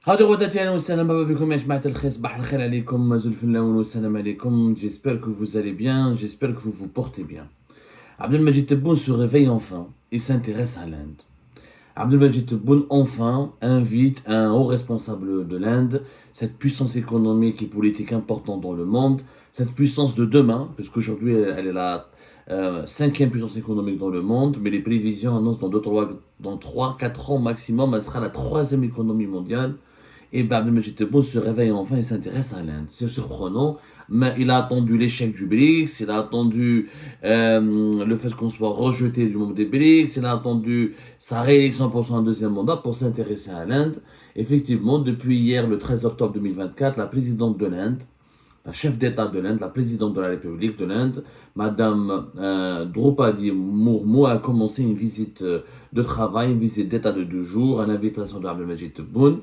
هذا غداتي اهلا وسهلا مرحبا بكم يا جماعة الخير صباح الخير عليكم مازال في اللون والسلام عليكم. J'espère que vous allez bien, j'espère que vous vous portez bien. Abdelmajid Tebboune se réveille enfin et s'intéresse à l'Inde. Abdelmajid Tebboune enfin invite un haut responsable de l'Inde, cette puissance économique et politique importante dans le monde, cette puissance de demain, parce qu'aujourd'hui elle est la cinquième puissance économique dans le monde, mais les prévisions annoncent dans 3-4 ans maximum, elle sera la troisième économie mondiale. Et Abdelmajid Tebboune se réveille enfin et s'intéresse à l'Inde. C'est surprenant, mais il a attendu l'échec du BRICS, il a attendu le fait qu'on soit rejeté du monde des BRICS, il a attendu sa réélection pour son deuxième mandat pour s'intéresser à l'Inde. Effectivement, depuis hier, le 13 octobre 2024, la présidente de l'Inde, la chef d'État de l'Inde, la présidente de la République de l'Inde, Madame Draupadi Murmu, a commencé une visite de travail, une visite d'État de 2 jours, à l'invitation d'Abdelmajid Tebboune.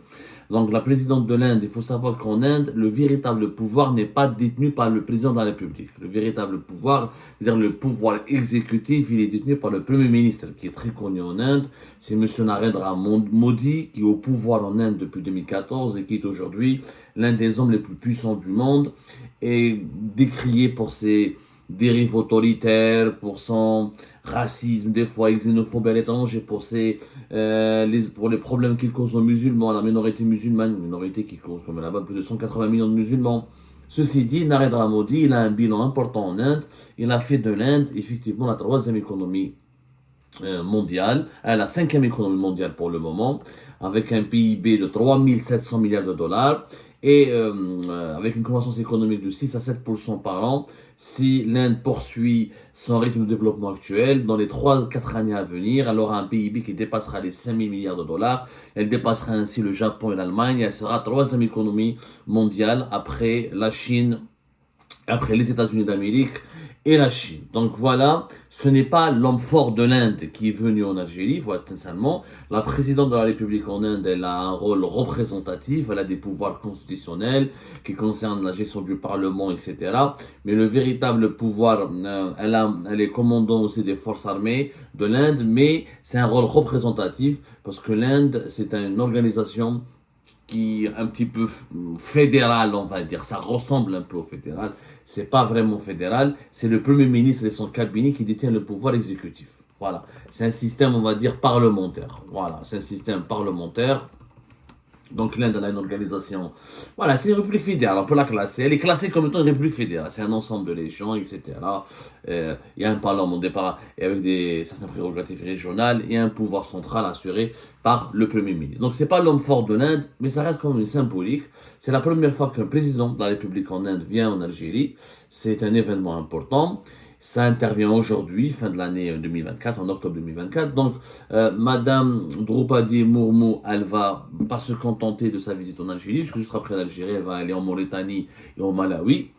Donc la présidente de l'Inde, il faut savoir qu'en Inde, le véritable pouvoir n'est pas détenu par le président de la République. Le véritable pouvoir, c'est-à-dire le pouvoir exécutif, il est détenu par le Premier ministre, qui est très connu en Inde. C'est M. Narendra Modi, qui est au pouvoir en Inde depuis 2014 et qui est aujourd'hui l'un des hommes les plus puissants du monde, et décrié pour ses dérives autoritaires, pour son racisme, des fois xénophobie à l'étranger, pour les problèmes qu'il cause aux musulmans, la minorité musulmane, une minorité qui cause comme là-bas plus de 180 millions de musulmans. Ceci dit, Narendra Modi, il a un bilan important en Inde. Il a fait de l'Inde effectivement la troisième économie mondiale, la cinquième économie mondiale pour le moment, avec un PIB de 3700 milliards de dollars et avec une croissance économique de 6 à 7% par an. Si l'Inde poursuit son rythme de développement actuel, dans les 3-4 années à venir, elle aura un PIB qui dépassera les 5000 milliards de dollars. Elle dépassera ainsi le Japon et l'Allemagne. Elle sera troisième économie mondiale après la Chine, après les États-Unis d'Amérique et la Chine. Donc voilà, ce n'est pas l'homme fort de l'Inde qui est venu en Algérie, voilà, sincèrement. La présidente de la République en Inde, elle a un rôle représentatif, elle a des pouvoirs constitutionnels qui concernent la gestion du Parlement, etc. Mais le véritable pouvoir, elle est commandant aussi des forces armées de l'Inde, mais c'est un rôle représentatif parce que l'Inde, c'est une organisation qui est un petit peu fédéral, on va dire. Ça ressemble un peu au fédéral. C'est pas vraiment fédéral. C'est le Premier ministre et son cabinet qui détient le pouvoir exécutif. Voilà. C'est un système, on va dire, parlementaire. Voilà. C'est un système parlementaire. Donc l'Inde a une organisation, voilà, c'est une république fédérale, on peut la classer. Elle est classée comme étant une république fédérale. C'est un ensemble de régions, etc. Il y a un parlement départ et avec certaines prérogatives régionales et un pouvoir central assuré par le Premier ministre. Donc c'est pas l'homme fort de l'Inde, mais ça reste quand même une symbolique. C'est la première fois qu'un président de la République en Inde vient en Algérie. C'est un événement important. Ça intervient aujourd'hui, fin de l'année 2024, en octobre 2024. Donc, Madame Draupadi Murmu, elle va pas se contenter de sa visite en Algérie, puisque juste après l'Algérie, elle va aller en Mauritanie et au Malawi.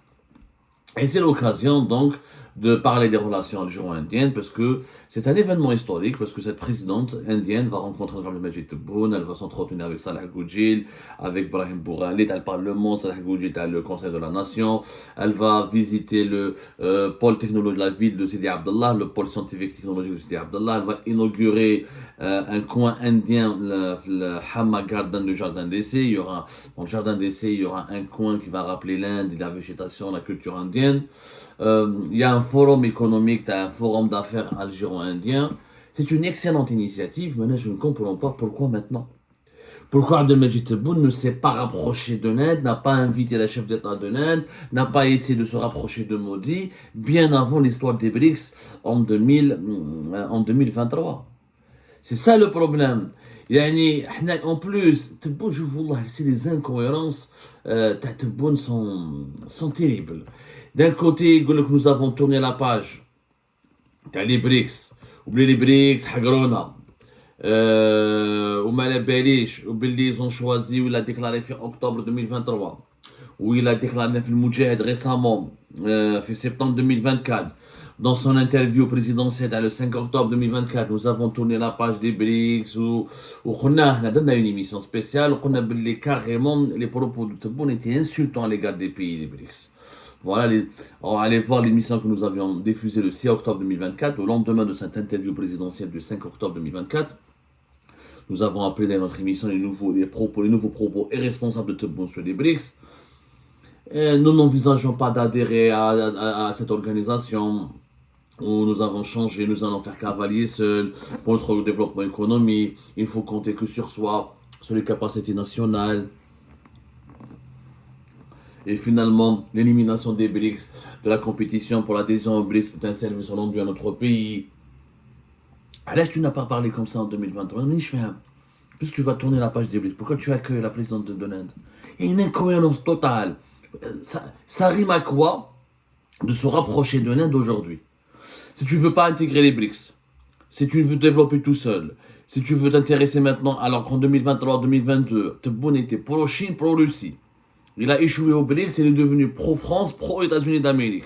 Et c'est l'occasion donc de parler des relations algéro-indiennes parce que c'est un événement historique, parce que cette présidente indienne va rencontrer Abdelmajid Tebboune, elle va s'entretenir avec Salah Goudjil, avec Brahim Bourgalit, elle parle le Parlement, Salah Goudjil a le Conseil de la Nation, elle va visiter le pôle technologique de la ville de Sidi Abdallah, le pôle scientifique technologique de Sidi Abdallah, elle va inaugurer un coin indien, le Hamma Garden, le jardin d'essai. Dans le jardin d'essai, il y aura un coin qui va rappeler l'Inde, la végétation, la culture indienne. Il y a un forum économique, un forum d'affaires algéro-indien. C'est une excellente initiative, mais là, je ne comprends pas pourquoi maintenant. Pourquoi Abdelmajid Tebboune ne s'est pas rapproché de l'Inde, n'a pas invité la chef d'État de l'Inde, n'a pas essayé de se rapprocher de Modi, bien avant l'histoire des BRICS en 2023. C'est ça le problème. En plus, Tebboune, je vous dis, c'est les incohérences Tebboune sont terribles. D'un côté, nous avons tourné la page. T'as les BRICS. Oubliez les BRICS, Hagrona. Ils ont choisi, où il a déclaré fin octobre 2023. Où il a déclaré le Moudjahid récemment, fin septembre 2024. Dans son interview présidentielle le 5 octobre 2024, nous avons tourné la page des BRICS où on a donné une émission spéciale, on a carrément les propos de Tebboune étaient insultants à l'égard des pays des BRICS. Voilà, on va aller voir l'émission que nous avions diffusée le 6 octobre 2024, au lendemain de cette interview présidentielle du 5 octobre 2024. Nous avons appelé dans notre émission les nouveaux propos irresponsables de Tebboune sur les BRICS. Nous n'envisageons pas d'adhérer à cette organisation où nous avons changé, nous allons faire cavalier seul pour notre développement économique. Il faut compter que sur soi, sur les capacités nationales. Et finalement, l'élimination des BRICS, de la compétition pour l'adhésion aux BRICS, est un service rendu à notre pays. Alors, tu n'as pas parlé comme ça en 2023. Mais je fais puisque tu vas tourner la page des BRICS, pourquoi tu accueilles la présidente de l'Inde? Il y a une incohérence totale. Ça rime à quoi de se rapprocher de l'Inde aujourd'hui? Si tu ne veux pas intégrer les BRICS, si tu veux développer tout seul, si tu veux t'intéresser maintenant, alors qu'en 2023-2022, Tebboune était pro-Chine, pro-Russie. Il a échoué au BRICS, il est devenu pro-France, pro-États-Unis d'Amérique.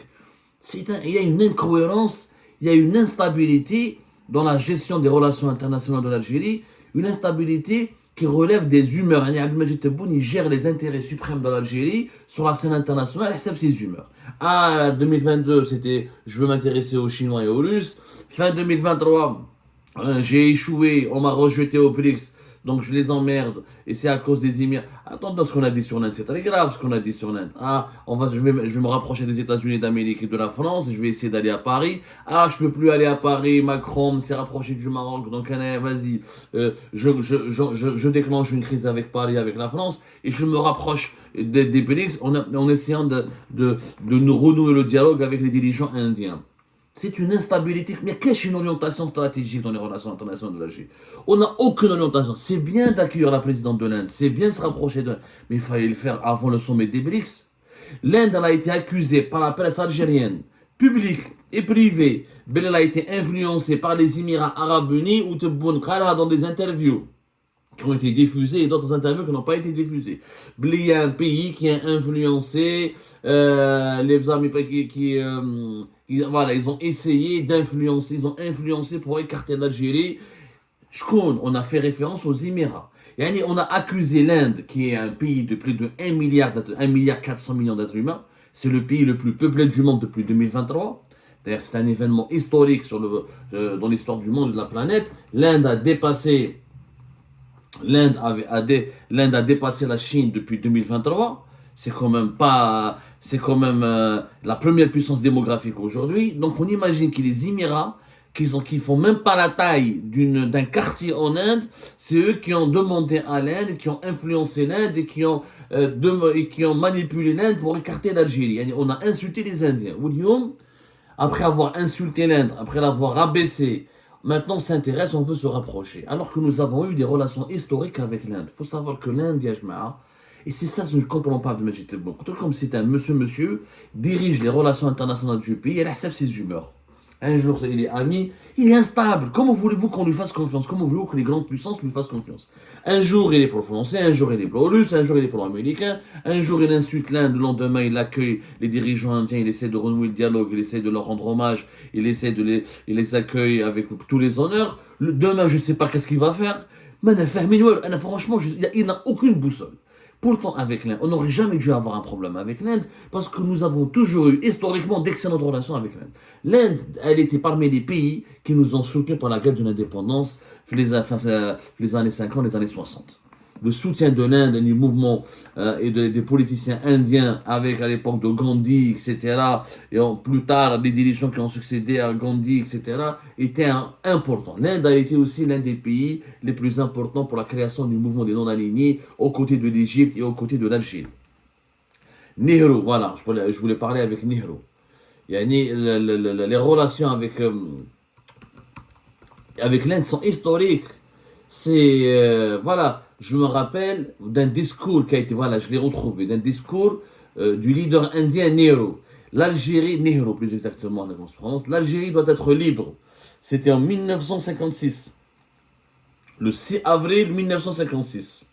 Il y a une incohérence, il y a une instabilité dans la gestion des relations internationales de l'Algérie, une instabilité qui relève des humeurs. Abdelmajid Tebboune, il gère les intérêts suprêmes de l'Algérie sur la scène internationale, excepte ses humeurs. 2022, c'était je veux m'intéresser aux Chinois et aux Russes. Fin 2023, j'ai échoué, on m'a rejeté au BRICS, donc je les emmerde, et c'est à cause des Émirats. Attends, ce qu'on a dit sur l'Inde, c'est très grave ce qu'on a dit sur l'Inde. Je vais me rapprocher des États-Unis d'Amérique et de la France, je vais essayer d'aller à Paris. Je peux plus aller à Paris, Macron s'est rapproché du Maroc, donc vas-y, je déclenche une crise avec Paris, avec la France, et je me rapproche des BRICS en essayant de nous renouer le dialogue avec les dirigeants indiens. C'est une instabilité. Mais qu'est-ce qu'une orientation stratégique dans les relations internationales de l'Algérie? On n'a aucune orientation. C'est bien d'accueillir la présidente de l'Inde, c'est bien de se rapprocher d'elle, mais il fallait le faire avant le sommet des BRICS. L'Inde a été accusée par la presse algérienne, publique et privée. Elle a été influencée par les Émirats Arabes Unis ou Tebboune Khala dans des interviews qui ont été diffusées et d'autres interviews qui n'ont pas été diffusées. Il y a un pays qui a influencé les amis ils ont essayé d'influencer, ils ont influencé pour écarter l'Algérie. On a fait référence aux Émirats. On a accusé l'Inde, qui est un pays de plus de 1 milliard 400 millions d'êtres humains. C'est le pays le plus peuplé du monde depuis 2023. D'ailleurs, c'est un événement historique dans l'histoire du monde et de la planète. L'Inde a dépassé la Chine depuis 2023. C'est quand même la première puissance démographique aujourd'hui. Donc on imagine que les Émirats, qui font même pas la taille d'un quartier en Inde, c'est eux qui ont demandé à l'Inde, qui ont influencé l'Inde et qui ont manipulé l'Inde pour écarter l'Algérie. On a insulté les Indiens. Après avoir insulté l'Inde, après l'avoir rabaissé, maintenant on s'intéresse, on veut se rapprocher. Alors que nous avons eu des relations historiques avec l'Inde. Il faut savoir que l'Inde, et c'est ça, je ne comprends pas, Abdelmajid Tebboune. Tout comme c'est un monsieur, dirige les relations internationales du pays, il accepte ses humeurs. Un jour, il est ami, il est instable. Comment voulez-vous qu'on lui fasse confiance? Comment voulez-vous que les grandes puissances lui fassent confiance? Un jour, il est pro-français, un jour, il est pro-russe, un jour, il est pro-américain, un jour, il insulte l'Inde, le lendemain, il accueille les dirigeants indiens, il essaie de renouer le dialogue, il essaie de leur rendre hommage, il les accueille avec tous les honneurs. Demain, je ne sais pas qu'est-ce qu'il va faire. Mais franchement, il n'a aucune boussole. Pourtant, avec l'Inde, on n'aurait jamais dû avoir un problème avec l'Inde parce que nous avons toujours eu historiquement d'excellentes relations avec l'Inde. L'Inde, elle était parmi les pays qui nous ont soutenus pendant la guerre de l'indépendance, les années 50, les années 60. Le soutien de l'Inde et du mouvement et des politiciens indiens avec à l'époque de Gandhi, etc. Et plus tard, les dirigeants qui ont succédé à Gandhi, etc. étaient importants. L'Inde a été aussi l'un des pays les plus importants pour la création du mouvement des non-alignés aux côtés de l'Égypte et aux côtés de l'Algérie. Nehru, voilà, je voulais parler avec Nehru. Les relations avec l'Inde sont historiques. Je me rappelle d'un discours qui a été, je l'ai retrouvé, d'un discours du leader indien Nehru. Nehru plus exactement, on se prononce, l'Algérie doit être libre. C'était en 1956. Le 6 avril 1956.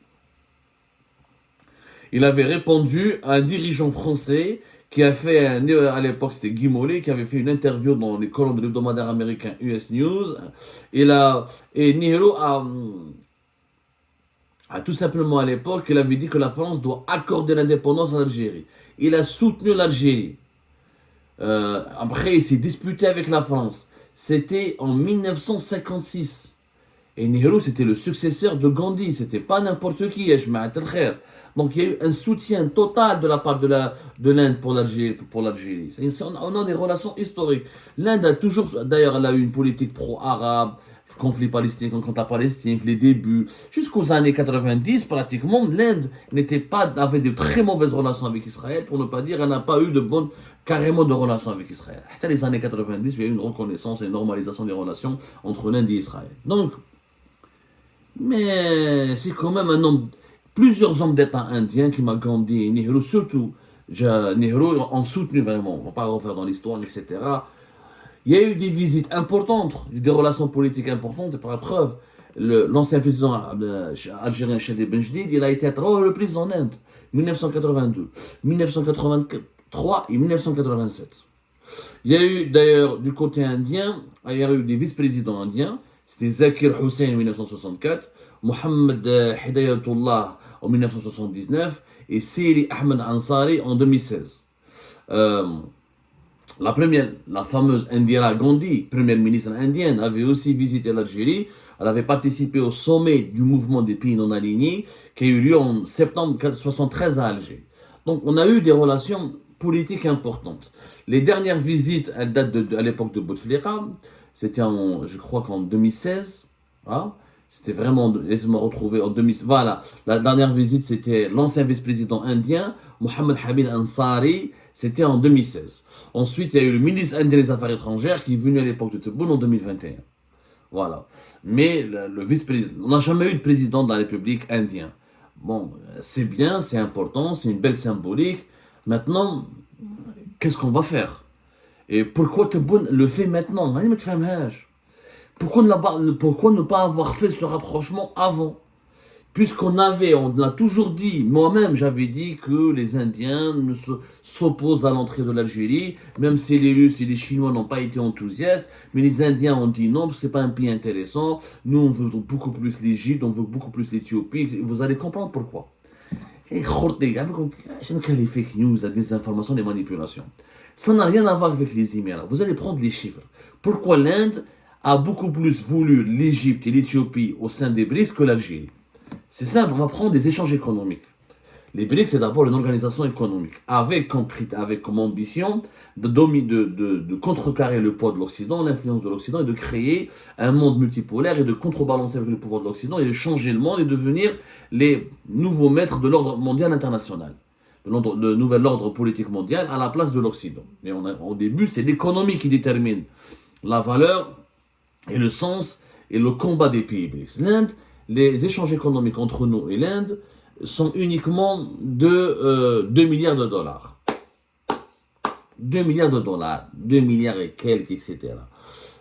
Il avait répondu à un dirigeant français qui a fait, à l'époque c'était Guy Mollet, qui avait fait une interview dans les colonnes de l'hebdomadaire américain US News. Et Nehru a tout simplement à l'époque, il avait dit que la France doit accorder l'indépendance à l'Algérie. Il a soutenu l'Algérie. Après, il s'est disputé avec la France. C'était en 1956. Et Nehru, c'était le successeur de Gandhi, c'était pas n'importe qui, donc il y a eu un soutien total de la part de l'Inde pour l'Algérie. On a des relations historiques. L'Inde a toujours, d'ailleurs, elle a eu une politique pro-arabe, conflit palestinien contre la Palestine, les débuts. Jusqu'aux années 90, pratiquement, l'Inde avait de très mauvaises relations avec Israël, pour ne pas dire, elle n'a pas eu carrément de relations avec Israël. Après les années 90, il y a eu une reconnaissance et une normalisation des relations entre l'Inde et Israël. Donc, mais c'est quand même plusieurs hommes d'État indiens qui m'ont Gandhi et Nehru, surtout Nehru, ont soutenu vraiment, on ne va pas refaire dans l'histoire, etc. Il y a eu des visites importantes, des relations politiques importantes, et par preuve, l'ancien président algérien Chadli Benjedid, il a été à 3 reprises en Inde, 1982, 1983 et 1987. Il y a eu d'ailleurs du côté indien, il y a eu des vice-présidents indiens, c'était Zakir Hussain en 1964, Mohamed Hidayatullah en 1979 et Siri Ahmed Ansari en 2016. La fameuse Indira Gandhi, première ministre indienne, avait aussi visité l'Algérie. Elle avait participé au sommet du mouvement des pays non alignés qui a eu lieu en septembre 1973 à Alger. Donc on a eu des relations politiques importantes. Les dernières visites, elles datent à l'époque de Bouteflika. C'était je crois qu'en 2016. Hein. C'était vraiment, laissez-moi retrouver, en 2016. Voilà, la dernière visite, c'était l'ancien vice-président indien, Mohamed Hamid Ansari. C'était en 2016. Ensuite, il y a eu le ministre indien des Affaires étrangères qui est venu à l'époque de Tebboune en 2021. Voilà. Mais le vice-président, on n'a jamais eu de président de la République indienne. Bon, c'est bien, c'est important, c'est une belle symbolique. Maintenant, qu'est-ce qu'on va faire? Et pourquoi Tebboune le fait maintenant? Pourquoi ne pas avoir fait ce rapprochement avant? Puisqu'on a toujours dit, moi-même j'avais dit que les Indiens s'opposent à l'entrée de l'Algérie, même si les Russes et les Chinois n'ont pas été enthousiastes, mais les Indiens ont dit non, c'est pas un pays intéressant, nous on veut beaucoup plus l'Égypte, on veut beaucoup plus l'Éthiopie, vous allez comprendre pourquoi. Et les fake news, la désinformation, les manipulations. Ça n'a rien à voir avec les Émirats. Vous allez prendre les chiffres. Pourquoi l'Inde a beaucoup plus voulu l'Égypte et l'Éthiopie au sein des BRICS que l'Algérie? C'est simple, on va prendre des échanges économiques. Les BRICS, c'est d'abord une organisation économique, avec comme ambition de contrecarrer le poids de l'Occident, l'influence de l'Occident, et de créer un monde multipolaire et de contrebalancer avec le pouvoir de l'Occident et de changer le monde et devenir les nouveaux maîtres de l'ordre mondial international, le nouvel ordre politique mondial à la place de l'Occident. Mais au début, c'est l'économie qui détermine la valeur et le sens et le combat des pays BRICS. L'Inde, les échanges économiques entre nous et l'Inde sont uniquement de 2 milliards de dollars. 2 milliards de dollars, 2 milliards et quelques, etc.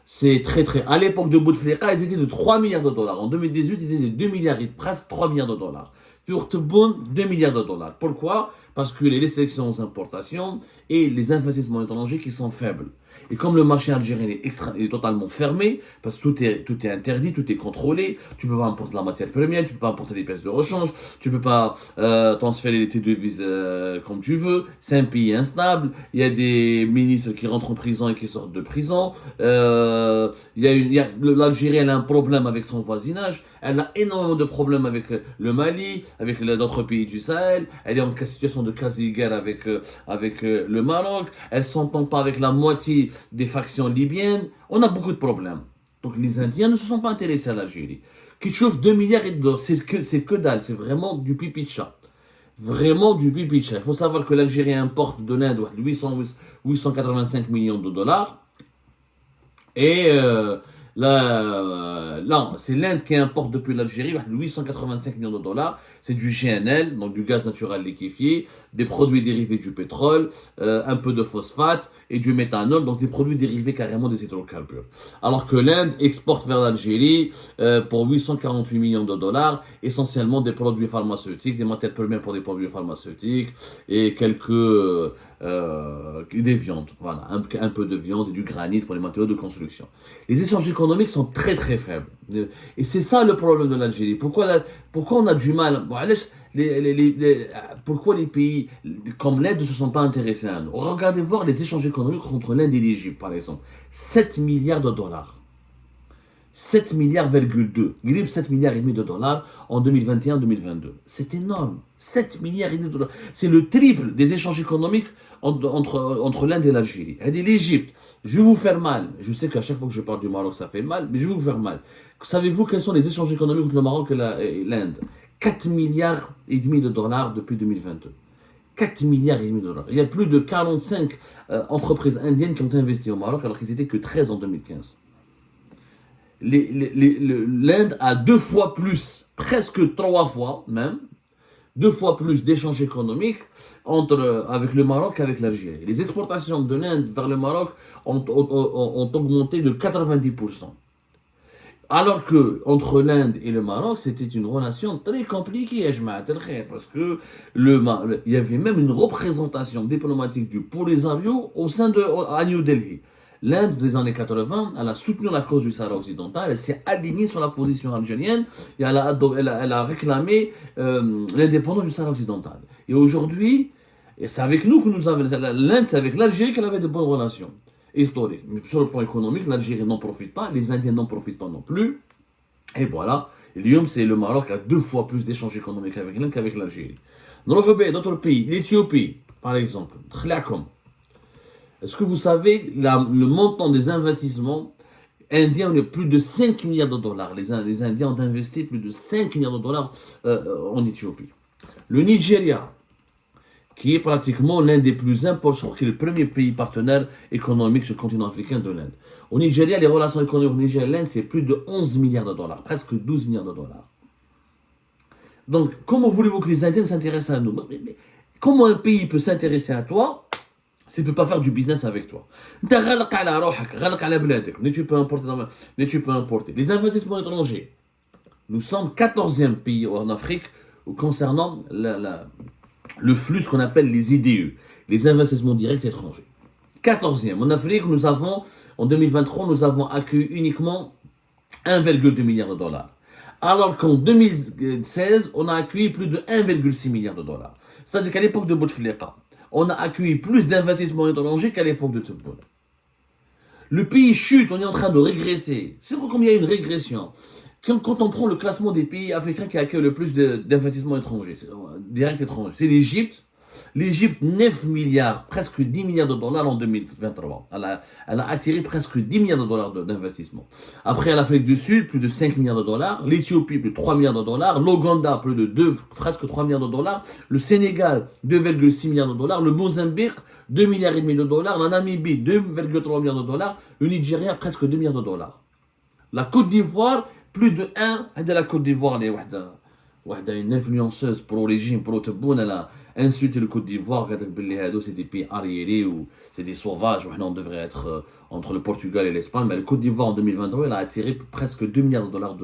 C'est très. À l'époque de Bouteflika, ils étaient de 3 milliards de dollars. En 2018, ils étaient de 2 milliards et presque 3 milliards de dollars. Pour Tebboune, 2 milliards de dollars. Pourquoi? Parce que les restrictions aux importations et les investissements étrangers qui sont faibles. Et comme le marché algérien est totalement fermé, parce que tout est interdit, tout est contrôlé, tu ne peux pas importer la matière première, tu ne peux pas importer des pièces de rechange, tu ne peux pas transférer tes devises comme tu veux, c'est un pays instable, il y a des ministres qui rentrent en prison et qui sortent de prison, l'Algérie elle a un problème avec son voisinage, elle a énormément de problèmes avec le Mali, avec d'autres pays du Sahel, elle est en situation de quasi-guerre avec le Maroc, elle ne s'entend pas avec la moitié des factions libyennes, on a beaucoup de problèmes. Donc les Indiens ne se sont pas intéressés à l'Algérie. Qui chauffe 2 milliards et de c'est que dalle, c'est vraiment du pipi de chat. Vraiment du pipi de chat. Il faut savoir que l'Algérie importe de l'Inde 885 millions de dollars. Et là, c'est l'Inde qui importe depuis l'Algérie 885 millions de dollars. C'est du GNL, donc du gaz naturel liquéfié, des produits dérivés du pétrole, un peu de phosphate et du méthanol, donc des produits dérivés carrément des hydrocarbures. Alors que l'Inde exporte vers l'Algérie pour 848 millions de dollars, essentiellement des produits pharmaceutiques, des matières premières pour des produits pharmaceutiques et des viandes, voilà, un peu de viande et du granit pour les matériaux de construction. Les échanges économiques sont très très faibles. Et c'est ça le problème de l'Algérie. Pourquoi on a du mal? Pourquoi les pays comme l'Inde ne se sont pas intéressés à nous? Regardez voir les échanges économiques entre l'Inde et l'Égypte, par exemple. 7 milliards de dollars. 7 milliards,2. Grib 7 milliards et demi de dollars en 2021-2022. C'est énorme. 7 milliards et demi de dollars. C'est le triple des échanges économiques entre l'Inde et l'Algérie. Elle dit l'Égypte. Je vais vous faire mal. Je sais qu'à chaque fois que je parle du Maroc, ça fait mal, mais je vais vous faire mal. Savez-vous quels sont les échanges économiques entre le Maroc et l'Inde? 4 milliards et demi de dollars depuis 2022. 4 milliards et demi de dollars. Il y a plus de 45 entreprises indiennes qui ont investi au Maroc alors qu'ils n'étaient que 13 en 2015. L'Inde a 2 fois plus, presque 3 fois même, 2 fois plus d'échanges économiques avec le Maroc qu'avec l'Algérie. Les exportations de l'Inde vers le Maroc ont augmenté de 90%. Alors que entre l'Inde et le Maroc, c'était une relation très compliquée, parce que il y avait même une représentation diplomatique du Polisario à New Delhi. L'Inde, des années 80, elle a soutenu la cause du Sahara occidental, elle s'est alignée sur la position algérienne et elle a réclamé l'indépendance du Sahara occidental. Et aujourd'hui, c'est avec nous que nous avons. L'Inde, c'est avec l'Algérie qu'elle avait de bonnes relations historiques. Mais sur le plan économique, l'Algérie n'en profite pas, les Indiens n'en profitent pas non plus. Et voilà, l'IOM, c'est le Maroc a 2 fois plus d'échanges économiques avec l'Inde qu'avec l'Algérie. Dans d'autres pays, l'Éthiopie, par exemple, est-ce que vous savez le montant des investissements indiens, on est plus de 5 milliards de dollars. Les Indiens ont investi plus de 5 milliards de dollars en Éthiopie. Le Nigeria, qui est pratiquement l'un des plus importants, qui est le premier pays partenaire économique sur le continent africain de l'Inde. Au Nigeria, les relations économiques au Nigeria et l'Inde, c'est plus de 11 milliards de dollars, presque 12 milliards de dollars. Donc, comment voulez-vous que les Indiens s'intéressent à nous? Mais comment un pays peut s'intéresser à toi s'il ne peut pas faire du business avec toi? Mais tu peux importer. Les investissements étrangers. Nous sommes 14e pays en Afrique concernant le flux, ce qu'on appelle les IDE, les investissements directs étrangers. 14e. En Afrique, en 2023, nous avons accueilli uniquement 1,2 milliard de dollars. Alors qu'en 2016, on a accueilli plus de 1,6 milliard de dollars. C'est-à-dire qu'à l'époque de Bouteflika, on a accueilli plus d'investissements étrangers qu'à l'époque de Tebboune. Le pays chute, on est en train de régresser. C'est vrai combien il y a une régression. Quand on prend le classement des pays africains qui accueillent le plus d'investissements étrangers, directs étrangers, c'est l'Égypte. L'Égypte, 9 milliards, presque 10 milliards de dollars en 2023. Elle a attiré presque 10 milliards de dollars d'investissement. Après, l'Afrique du Sud, plus de 5 milliards de dollars. L'Éthiopie, plus de 3 milliards de dollars. L'Ouganda, plus de presque 3 milliards de dollars. Le Sénégal, 2,6 milliards de dollars. Le Mozambique, 2 milliards et demi de dollars. La Namibie, 2,3 milliards de dollars. Le Nigeria, presque 2 milliards de dollars. La Côte d'Ivoire, plus de 1. De la Côte d'Ivoire, une influenceuse pro-régime, pro-Tebboune, elle a insulté le Côte d'Ivoire, c'est des pays arriérés ou c'est des sauvages, on devrait être entre le Portugal et l'Espagne. Mais le Côte d'Ivoire en 2023, elle a attiré presque 2 milliards de dollars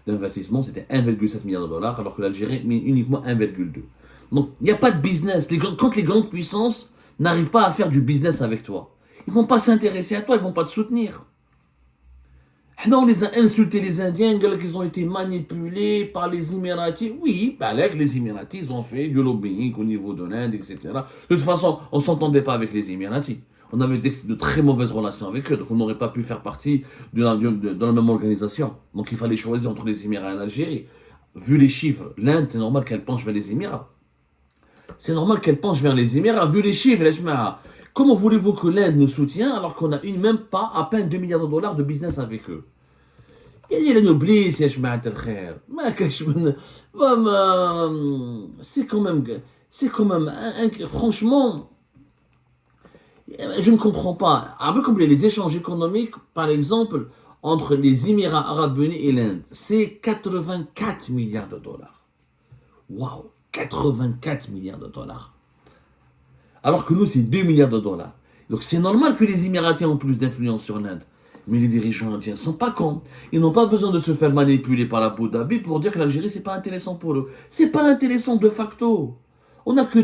d'investissement, c'était 1,7 milliard de dollars, alors que l'Algérie met uniquement 1,2. Donc il n'y a pas de business. Quand les grandes puissances n'arrivent pas à faire du business avec toi, ils ne vont pas s'intéresser à toi, ils ne vont pas te soutenir. On les a insultés, les Indiens, qu'ils ont été manipulés par les Émiratis. Oui, les Émiratis, ils ont fait du lobbying au niveau de l'Inde, etc. De toute façon, on ne s'entendait pas avec les Émiratis. On avait de très mauvaises relations avec eux, donc on n'aurait pas pu faire partie de la même organisation. Donc il fallait choisir entre les Émirats et l'Algérie. Vu les chiffres, l'Inde, c'est normal qu'elle penche vers les Émirats. C'est normal qu'elle penche vers les Émirats. Vu les chiffres, comment voulez-vous que l'Inde nous soutienne alors qu'on a même pas à peine 2 milliards de dollars de business avec eux? Il y a la noblesse, c'est quand même, franchement, je ne comprends pas. Après, comme les échanges économiques, par exemple, entre les Émirats Arabes Unis et l'Inde, c'est 84 milliards de dollars. Waouh, 84 milliards de dollars. Alors que nous, c'est 2 milliards de dollars. Donc c'est normal que les Émiratis ont plus d'influence sur l'Inde. Mais les dirigeants indiens ne sont pas cons. Ils n'ont pas besoin de se faire manipuler par Abu Dhabi pour dire que l'Algérie, c'est pas intéressant pour eux. C'est pas intéressant de facto. On n'a que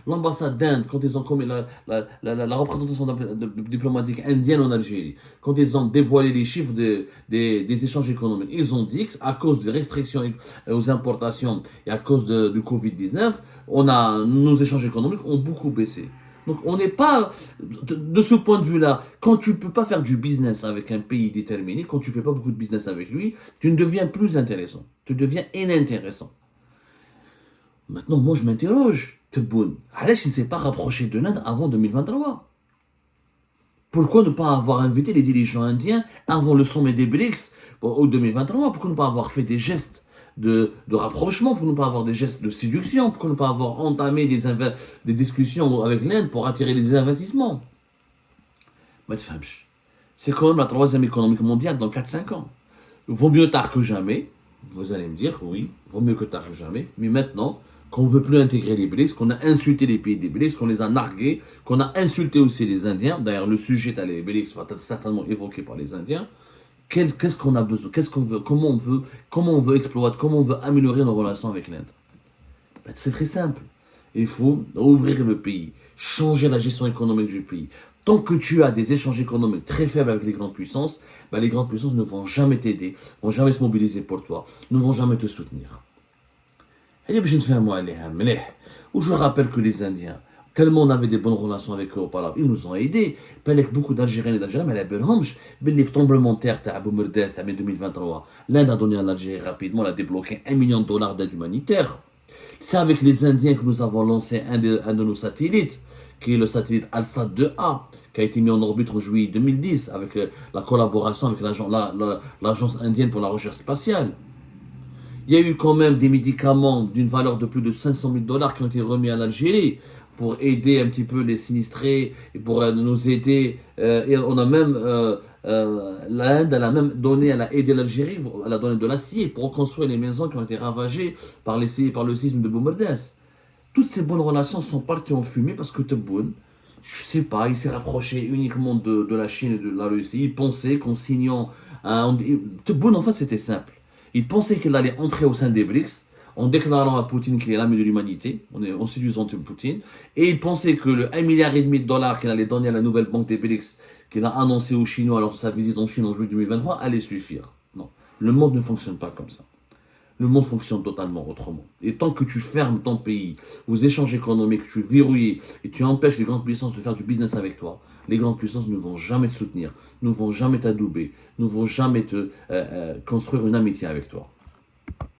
l'ambassade d'Inde, quand ils ont commis la représentation diplomatique indienne en Algérie, quand ils ont dévoilé les chiffres des échanges économiques, ils ont dit qu'à cause des restrictions aux importations et à cause du Covid-19, nos échanges économiques ont beaucoup baissé. Donc on n'est pas, de ce point de vue-là, quand tu ne peux pas faire du business avec un pays déterminé, quand tu ne fais pas beaucoup de business avec lui, tu ne deviens plus intéressant. Tu deviens inintéressant. Maintenant, moi je m'interroge, Tebboune, Alech il ne s'est pas rapproché de l'Inde avant 2023. Pourquoi ne pas avoir invité les dirigeants indiens avant le sommet des BRICS au 2023? Pourquoi ne pas avoir fait des gestes de rapprochement? Pourquoi ne pas avoir des gestes de séduction? Pourquoi ne pas avoir entamé des discussions avec l'Inde pour attirer des investissements? Mais c'est quand même la troisième économie mondiale dans 4-5 ans. Vaut mieux tard que jamais. Vous allez me dire, oui, vaut mieux que tard que jamais. Mais maintenant, qu'on ne veut plus intégrer les BRICS, qu'on a insulté les pays des BRICS, qu'on les a nargués, qu'on a insulté aussi les Indiens. D'ailleurs, le sujet des BRICS va être certainement évoqué par les Indiens. Qu'est-ce qu'on a besoin? Qu'est-ce qu'on veut? Comment on veut exploiter? Comment on veut améliorer nos relations avec l'Inde? Ben, c'est très simple. Il faut ouvrir le pays, changer la gestion économique du pays. Tant que tu as des échanges économiques très faibles avec les grandes puissances, ben les grandes puissances ne vont jamais t'aider, ne vont jamais se mobiliser pour toi, ne vont jamais te soutenir. Et je rappelle que les Indiens, tellement on avait des bonnes relations avec eux auparavant, ils nous ont aidés. Beaucoup d'Algériens et d'Algériens, mais la Belhamj, le tremblement de terre à Boumerdès en 2023, l'Inde a donné à l'Algérie rapidement, elle a débloqué $1 million d'aide humanitaire. C'est avec les Indiens que nous avons lancé un de nos satellites, qui est le satellite Alsat 2A, qui a été mis en orbite en juillet 2010, avec la collaboration avec l'agence indienne pour la recherche spatiale. Il y a eu quand même des médicaments d'une valeur de plus de $500 000 qui ont été remis à l'Algérie pour aider un petit peu les sinistrés et pour nous aider. Et on a même, l'Inde, elle a même donné, elle a aidé l'Algérie, elle a donné de l'acier pour reconstruire les maisons qui ont été ravagées par le séisme de Boumerdès. Toutes ces bonnes relations sont parties en fumée parce que Tebboune, je sais pas, il s'est rapproché uniquement de la Chine et de la Russie. Il pensait qu'en signant Tebboune, en fait, c'était simple. Il pensait qu'il allait entrer au sein des BRICS en déclarant à Poutine qu'il est l'ami de l'humanité, en séduisant Poutine. Et il pensait que le $1,5 milliard qu'il allait donner à la nouvelle banque des BRICS, qu'il a annoncé aux Chinois lors de sa visite en Chine en juillet 2023, allait suffire. Non, le monde ne fonctionne pas comme ça. Le monde fonctionne totalement autrement. Et tant que tu fermes ton pays, aux échanges économiques, tu verrouilles et tu empêches les grandes puissances de faire du business avec toi, les grandes puissances ne vont jamais te soutenir, ne vont jamais t'adouber, ne vont jamais te construire une amitié avec toi.